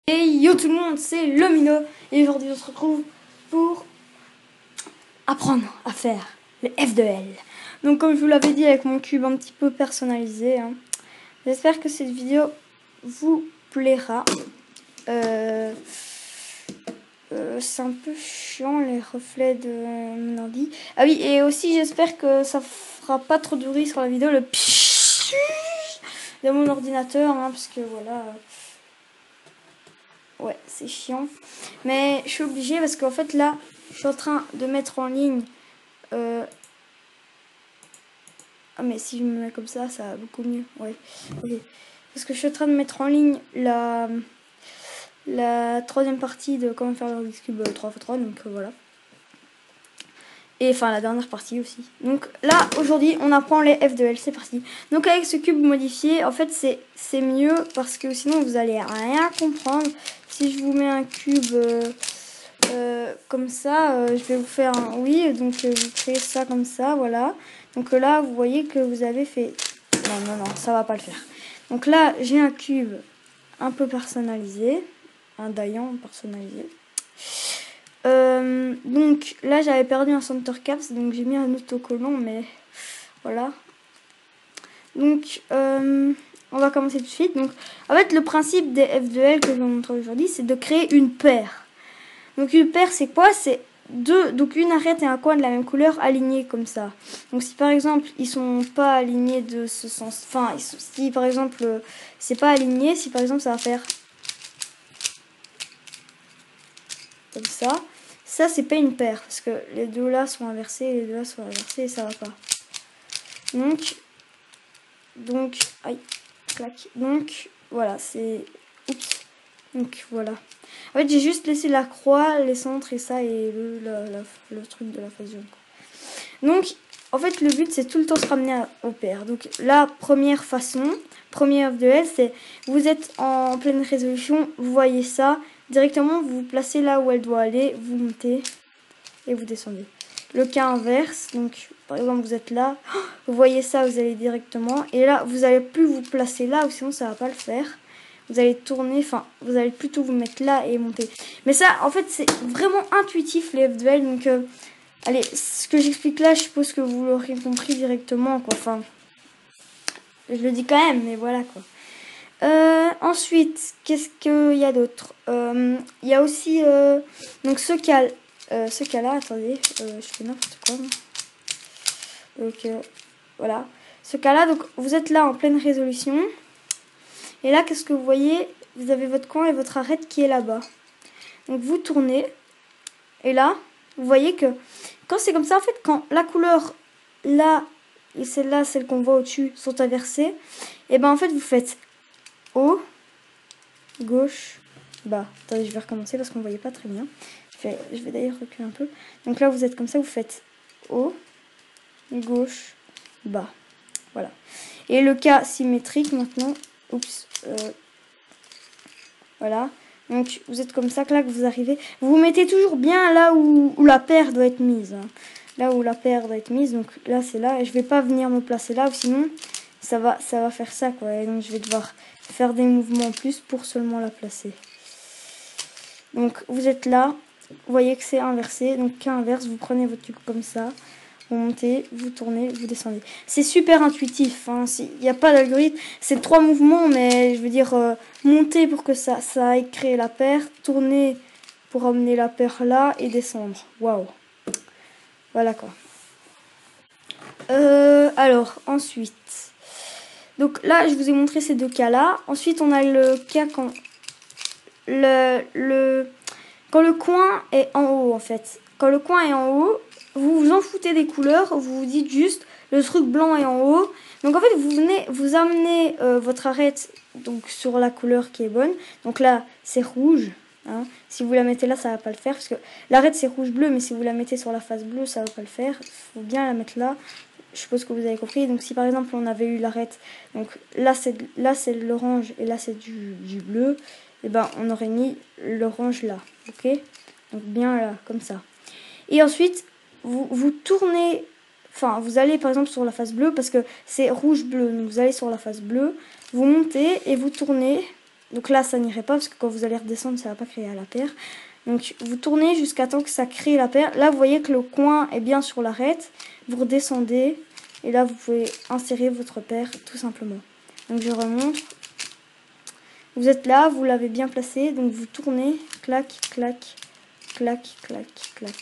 Et yo tout le monde, c'est Lomino et aujourd'hui on se retrouve pour apprendre à faire le F de L. Donc comme je vous l'avais dit avec mon cube un petit peu personnalisé, j'espère que cette vidéo vous plaira. C'est un peu chiant les reflets de mon ordi. Ah oui, et aussi j'espère que ça fera pas trop de bruit sur la vidéo, le pshhh de mon ordinateur, parce que voilà... Ouais, c'est chiant. Mais je suis obligée parce qu'en fait, là, je suis en train de mettre en ligne... Ah, mais si je me mets comme ça va beaucoup mieux. Ouais, ok. Parce que je suis en train de mettre en ligne la troisième partie de comment faire le Rubik's Cube 3x3. Donc, voilà. Et enfin, la dernière partie aussi. Donc, là, aujourd'hui, on apprend les F de L. C'est parti. Donc, avec ce cube modifié, en fait, c'est mieux parce que sinon, vous allez rien comprendre. Si je vous mets un cube comme ça, je vais vous faire un oui. Donc, vous créez ça comme ça, voilà. Donc là, vous voyez que vous avez fait... Non, ça va pas le faire. Donc là, j'ai un cube un peu personnalisé. Un Dayan personnalisé. Donc là, j'avais perdu un center caps. Donc j'ai mis un autocollant, mais voilà. Donc, on va commencer tout de suite. Donc, en fait, le principe des F de L que je vais vous montrer aujourd'hui, c'est de créer une paire. Donc, une paire, c'est quoi? C'est deux, donc une arête et un coin de la même couleur alignés comme ça. Donc, si par exemple, ils sont pas alignés de ce sens, enfin, si par exemple, c'est pas aligné, si par exemple, ça va faire comme ça c'est pas une paire parce que les deux là sont inversés, les deux là sont inversés et ça va pas. Donc, aïe, clac. Donc, voilà, c'est... Oups. Donc, voilà. En fait, j'ai juste laissé la croix, les centres et ça, et le truc de la fusion. Donc, en fait, le but, c'est tout le temps se ramener au pair. Donc, la première façon, première F de L, c'est... Vous êtes en pleine résolution, vous voyez ça. Directement, vous vous placez là où elle doit aller, vous montez et vous descendez. Le cas inverse, donc par exemple vous êtes là, vous voyez ça, vous allez directement, et là vous allez plus vous placer là, ou sinon ça va pas le faire. Vous allez tourner, enfin vous allez plutôt vous mettre là et monter. Mais ça, en fait, c'est vraiment intuitif les F de L, donc allez, ce que j'explique là, je suppose que vous l'aurez compris directement, quoi. Enfin, je le dis quand même, mais voilà quoi. Ensuite, qu'est-ce qu'il y a d'autre? Il y a aussi donc ce cas-là, attendez, je fais n'importe quoi. Donc voilà, ce cas-là, donc vous êtes là en pleine résolution. Et là, qu'est-ce que vous voyez? Vous avez votre coin et votre arête qui est là-bas. Donc vous tournez. Et là, vous voyez que quand c'est comme ça, en fait, quand la couleur là et celle-là, celle qu'on voit au-dessus, sont inversées, et ben en fait, vous faites haut, gauche, bas. Attendez, je vais recommencer parce qu'on ne voyait pas très bien. Je vais d'ailleurs reculer un peu. Donc là, vous êtes comme ça, vous faites haut, gauche, bas. Voilà. Et le cas symétrique maintenant. Oups. Voilà. Donc vous êtes comme ça, que là que vous arrivez. Vous vous mettez toujours bien là où la paire doit être mise. Là où la paire doit être mise. Donc là, c'est là. Et je vais pas venir me placer là, ou sinon ça va faire ça, quoi. Et donc je vais devoir faire des mouvements en plus pour seulement la placer. Donc vous êtes là. Vous voyez que c'est inversé. Donc cas inverse, vous prenez votre tube comme ça. Vous montez, vous tournez, vous descendez. C'est super intuitif. Il n'y a pas d'algorithme. C'est 3 mouvements, mais je veux dire, monter pour que ça aille créer la paire. Tourner pour amener la paire là et descendre. Waouh. Voilà quoi. Alors, ensuite. Donc là, je vous ai montré ces deux cas-là. Ensuite, on a le cas quand quand le coin est en haut, en fait. Quand le coin est en haut, vous vous en foutez des couleurs, vous vous dites juste le truc blanc est en haut. Donc en fait, vous amenez votre arête donc sur la couleur qui est bonne. Donc là, c'est rouge. Si vous la mettez là, ça va pas le faire parce que l'arête c'est rouge-bleu, mais si vous la mettez sur la face bleue, ça va pas le faire. Il faut bien la mettre là. Je suppose que vous avez compris. Donc si par exemple on avait eu l'arête, donc là c'est l'orange et là c'est du bleu, et ben on aurait mis l'orange là, ok? Donc bien là, comme ça. Et ensuite vous tournez, enfin vous allez par exemple sur la face bleue parce que c'est rouge-bleu, donc vous allez sur la face bleue, vous montez et vous tournez Donc là, ça n'irait pas parce que quand vous allez redescendre, ça va pas créer la paire. Donc vous tournez jusqu'à temps que ça crée la paire. Là, vous voyez que le coin est bien sur l'arête. Vous redescendez et là, vous pouvez insérer votre paire tout simplement. Donc je remonte. Vous êtes là, vous l'avez bien placé. Donc vous tournez, clac, clac, clac, clac, clac.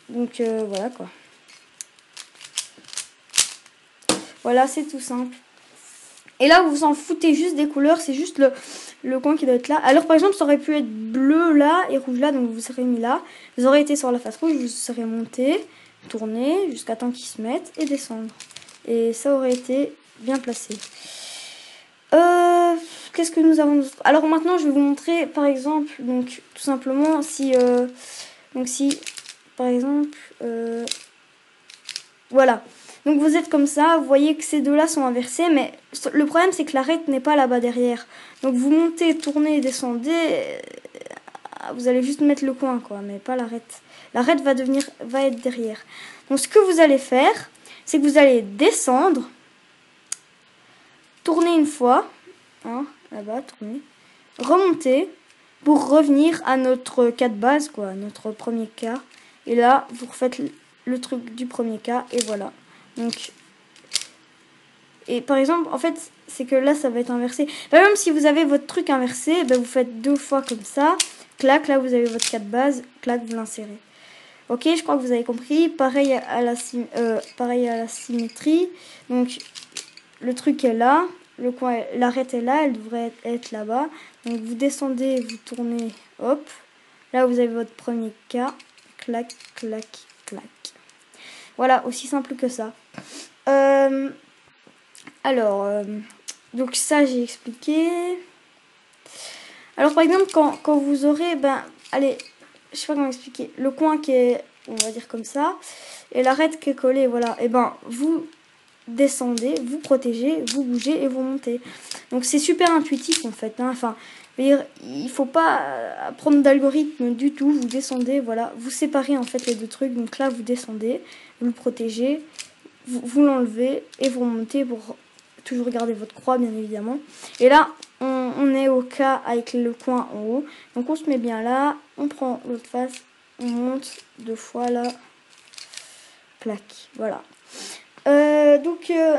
Donc voilà quoi. Voilà, c'est tout simple. Et là, vous vous en foutez juste des couleurs, c'est juste le coin qui doit être là. Alors, par exemple, ça aurait pu être bleu là et rouge là, donc vous serez mis là. Vous aurez été sur la face rouge, vous serez monté, tourné jusqu'à temps qu'ils se mettent et descendre. Et ça aurait été bien placé. Qu'est-ce que nous avons... Alors maintenant, je vais vous montrer, par exemple, donc tout simplement, si, par exemple, voilà. Donc vous êtes comme ça, vous voyez que ces deux-là sont inversés, mais le problème c'est que l'arête n'est pas là-bas derrière. Donc vous montez, tournez, descendez, vous allez juste mettre le coin quoi, mais pas l'arête. L'arête va être derrière. Donc ce que vous allez faire, c'est que vous allez descendre, tourner une fois, hein, là-bas, tourner, remonter pour revenir à notre cas de base quoi, notre premier cas. Et là, vous refaites le truc du premier cas et voilà. Donc, et par exemple, en fait, c'est que là, ça va être inversé. Par exemple, si vous avez votre truc inversé, ben, vous faites 2 fois comme ça. Clac, là, vous avez votre cas de base. Clac, vous l'insérez. Ok, je crois que vous avez compris. Pareil à la symétrie. Donc, le truc est là. Le coin, l'arête est là. Elle devrait être là-bas. Donc, vous descendez, vous tournez. Hop. Là, vous avez votre premier cas. Clac, clac, clac. Voilà, aussi simple que ça. Donc ça j'ai expliqué. Alors par exemple quand vous aurez, allez, je sais pas comment expliquer, le coin qui est, on va dire comme ça, et l'arête qui est collée, voilà, et vous descendez, vous protégez, vous bougez et vous montez. Donc c'est super intuitif en fait, hein. Enfin, il faut pas prendre d'algorithme du tout, vous descendez, voilà, vous séparez en fait les deux trucs, donc là vous descendez, vous le protégez, vous l'enlevez et vous remontez pour toujours garder votre croix bien évidemment. Et là on est au cas avec le coin en haut, donc on se met bien là, on prend l'autre face, on monte 2 fois là, plaque, voilà.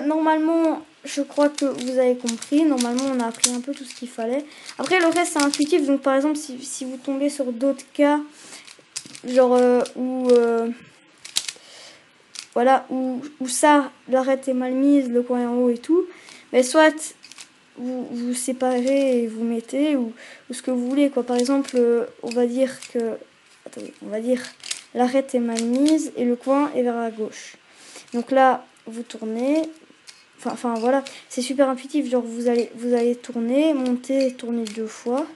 Normalement je crois que vous avez compris, normalement on a appris un peu tout ce qu'il fallait. Après le reste c'est intuitif, donc par exemple si vous tombez sur d'autres cas genre voilà, où ça, l'arête est mal mise, le coin est en haut et tout, mais soit vous séparez et vous mettez, ou ce que vous voulez, quoi. Par exemple, on va dire que, attendez, on va dire, l'arête est mal mise et le coin est vers la gauche. Donc là, vous tournez, enfin voilà, c'est super intuitif, genre vous allez tourner, monter, tourner 2 fois,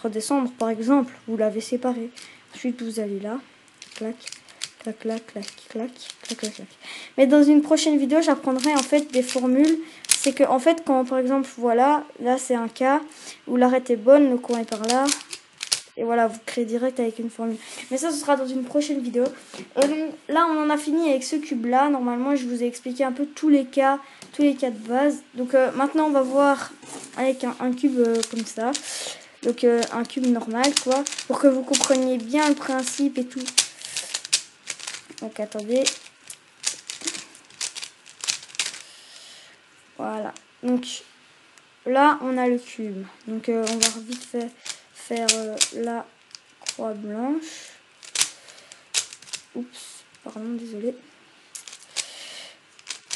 redescendre par exemple, vous l'avez séparé. Ensuite, vous allez là, clac. Clac, clac, clac, clac, clac, clac, clac. Mais dans une prochaine vidéo, j'apprendrai en fait des formules. C'est que en fait, quand par exemple, voilà, là c'est un cas où l'arête est bonne, le coin est par là. Et voilà, vous créez direct avec une formule. Mais ça, ce sera dans une prochaine vidéo. Là, on en a fini avec ce cube-là. Normalement, je vous ai expliqué un peu tous les cas de base. Donc maintenant, on va voir avec un cube comme ça. Donc un cube normal, quoi. Pour que vous compreniez bien le principe et tout. Donc attendez. Voilà. Donc là on a le cube. Donc on va vite fait faire la croix blanche. Oups, pardon, désolé.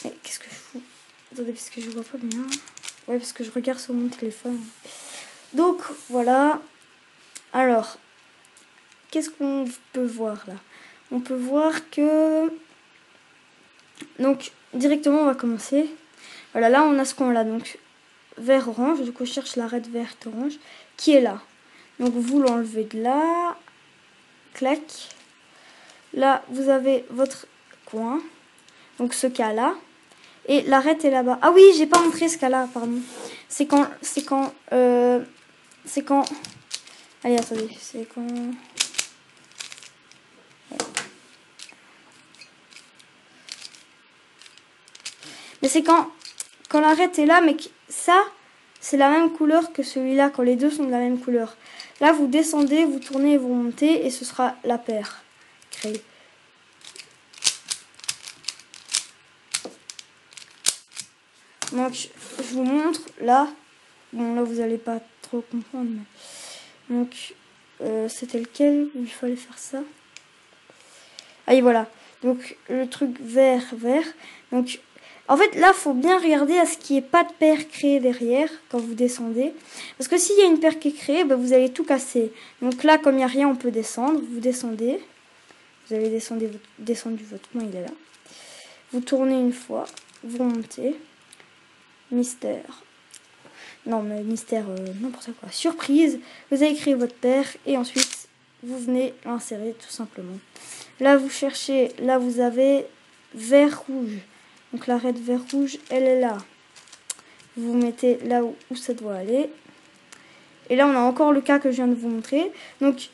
Mais qu'est-ce que je fous? Attendez, parce que je vois pas bien. Ouais, parce que je regarde sur mon téléphone. Donc voilà. Alors, qu'est-ce qu'on peut voir là? On peut voir que... Donc directement on va commencer. Voilà, là on a ce qu'on a, donc vert orange, du coup je cherche l'arête verte orange qui est là. Donc vous l'enlevez de là, clac. Là vous avez votre coin, donc ce cas là, et l'arête est là-bas. Ah oui, j'ai pas montré ce cas là, pardon. C'est quand, allez attendez, c'est quand... Mais c'est quand l'arête est là, mais que ça, c'est la même couleur que celui-là, quand les deux sont de la même couleur. Là, vous descendez, vous tournez et vous montez, et ce sera la paire créée. Donc, je vous montre, là. Bon, là, vous n'allez pas trop comprendre. Mais... Donc, c'était lequel où il fallait faire ça? Ah, et voilà. Donc, le truc vert. Donc, en fait, là, faut bien regarder à ce qu'il n'y ait pas de paire créée derrière quand vous descendez. Parce que s'il y a une paire qui est créée, bah, vous allez tout casser. Donc là, comme il n'y a rien, on peut descendre. Vous descendez. Vous avez descendu votre main, il est là. Vous tournez une fois. Vous remontez. Mystère. Non, mais mystère, n'importe quoi. Surprise. Vous avez créé votre paire. Et ensuite, vous venez l'insérer tout simplement. Là, vous cherchez. Là, vous avez vert rouge. Donc l'arête vert rouge, elle est là. Vous mettez là où ça doit aller. Et là, on a encore le cas que je viens de vous montrer. Donc,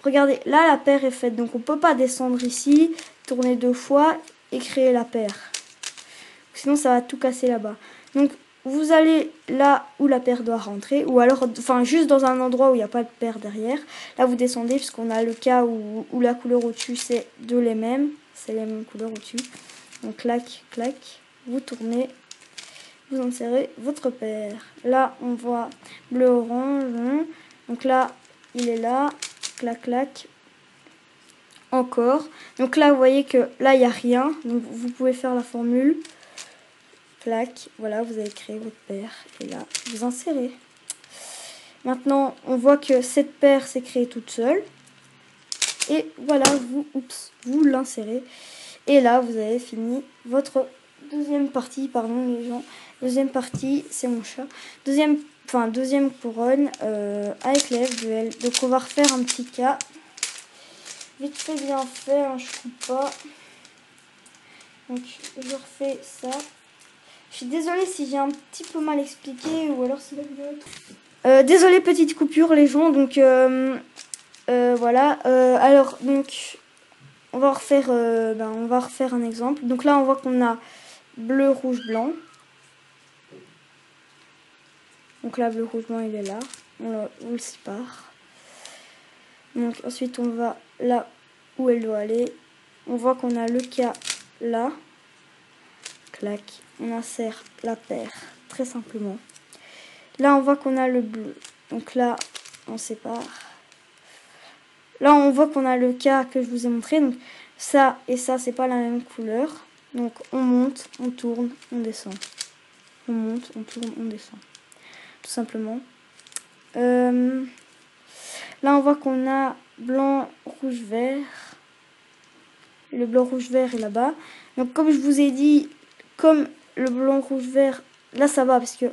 regardez, là, la paire est faite. Donc, on ne peut pas descendre ici, tourner 2 fois et créer la paire. Sinon, ça va tout casser là-bas. Donc, vous allez là où la paire doit rentrer. Ou alors, enfin, juste dans un endroit où il n'y a pas de paire derrière. Là, vous descendez, puisqu'on a le cas où la couleur au-dessus, c'est les mêmes. C'est les mêmes couleurs au-dessus. Donc, clac, clac. Vous tournez. Vous insérez votre paire. Là, on voit bleu-orange. Donc là, il est là. Clac, clac. Encore. Donc là, vous voyez que là, il n'y a rien. Donc, vous pouvez faire la formule. Clac. Voilà, vous avez créé votre paire. Et là, vous insérez. Maintenant, on voit que cette paire s'est créée toute seule. Et voilà, vous l'insérez. Et là, vous avez fini votre deuxième partie. Pardon, les gens. Deuxième partie, c'est mon chat. Deuxième couronne avec l'élève duel. Donc on va refaire un petit cas. Vite fait, bien fait, hein, je coupe pas. Donc je refais ça. Je suis désolée si j'ai un petit peu mal expliqué ou alors si la vidéo... désolée, petite coupure les gens. Donc voilà. Alors donc on va refaire un exemple. Donc là on voit qu'on a bleu, rouge, blanc. Donc là, bleu, rouge, blanc, il est là. On le sépare. Donc ensuite, on va là où elle doit aller. On voit qu'on a le cas là. Clac. On insère la paire, très simplement. Là, on voit qu'on a le bleu. Donc là, on sépare. Là, on voit qu'on a le cas que je vous ai montré. Donc ça et ça, c'est pas la même couleur. Donc on monte, on tourne, on descend. On monte, on tourne, on descend. Tout simplement. Là, on voit qu'on a blanc, rouge, vert. Le blanc, rouge, vert est là-bas. Donc, comme je vous ai dit, comme le blanc, rouge, vert, là, ça va. Parce que...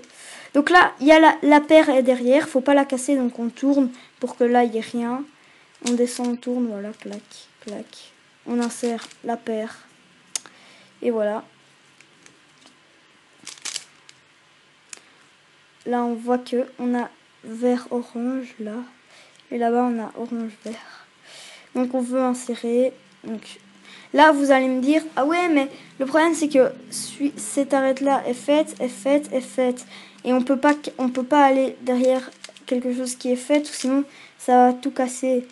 Donc là, il y a la paire est derrière. Faut pas la casser, donc on tourne pour que là, il n'y ait rien. On descend, on tourne, voilà, clac, clac. On insère la paire. Et voilà. Là, on voit que on a vert-orange, là. Et là-bas, on a orange-vert. Donc, on veut insérer. Donc, là, vous allez me dire, ah ouais, mais le problème, c'est que cette arête-là est faite. Et on peut pas aller derrière quelque chose qui est fait, ou sinon, ça va tout casser.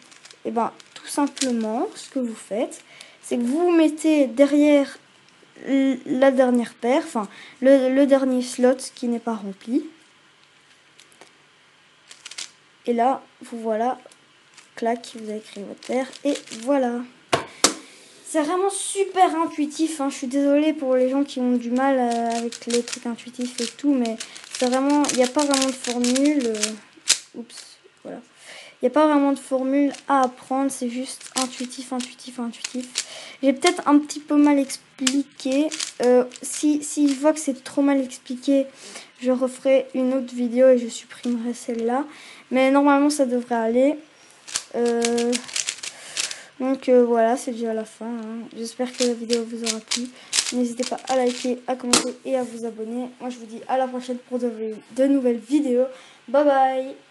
Et ben, tout simplement, ce que vous faites, c'est que vous mettez derrière la dernière paire, enfin, le dernier slot qui n'est pas rempli. Et là, vous voilà, clac, vous avez créé votre paire. Et voilà. C'est vraiment super intuitif. Hein. Je suis désolée pour les gens qui ont du mal avec les trucs intuitifs et tout. Mais c'est vraiment, il n'y a pas vraiment de formule. Oups, voilà. Il n'y a pas vraiment de formule à apprendre. C'est juste intuitif. J'ai peut-être un petit peu mal expliqué. Si je vois que c'est trop mal expliqué, je referai une autre vidéo et je supprimerai celle-là. Mais normalement, ça devrait aller. Donc voilà, c'est déjà la fin. Hein. J'espère que la vidéo vous aura plu. N'hésitez pas à liker, à commenter et à vous abonner. Moi, je vous dis à la prochaine pour de nouvelles vidéos. Bye bye!